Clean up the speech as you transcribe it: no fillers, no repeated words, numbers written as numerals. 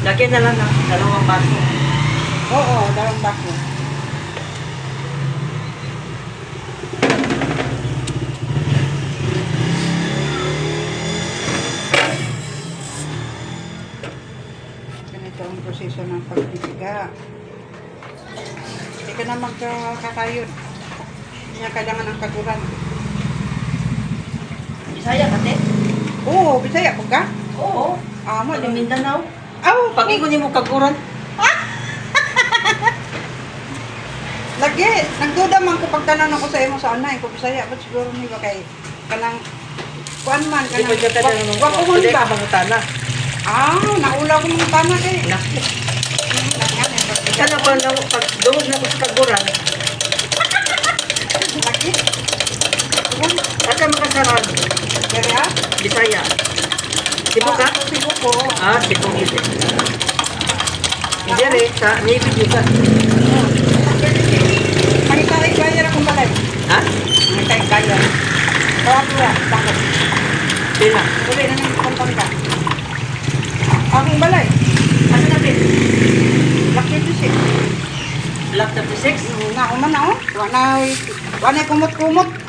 Lagyan na lang ng dalawang baso. Oo, dalawang baso. Ganito ang proseso ng pagbibiga. Hindi ka na magkakayod. Hindi na kailangan ng kaguran. Bisaya kate? Oo, Bisaya po ka? Oo. Amo, Ano Mindanao? Oh, Pag ingon nimo kaguran. lagi, nagduda man ko pagtanan ako sa imo sa anay ko Bisaya, but siguro ni ba kay kanang kuan man Di kanang ba ka na wa ko man Hindi ba? ka mangutana. Naula ko mga tana kay. Naku. Sana pa na pag dungog na ko sa kaguran. Lagi. Asa makasarad? Dere ha? Bisaya. Sibo ka? Sibo ko. Sibo gid. Hindi rin, sa Navy juga. Pangitay kaya ra kung balay. Ha? Pangitay kaya. Tawa ko ya, takot. Sila. Dili na nang kontong ka. Akong balay. Asa na pin? Laki to siya. Block 36? Na man na oh. Wa na kumot-kumot.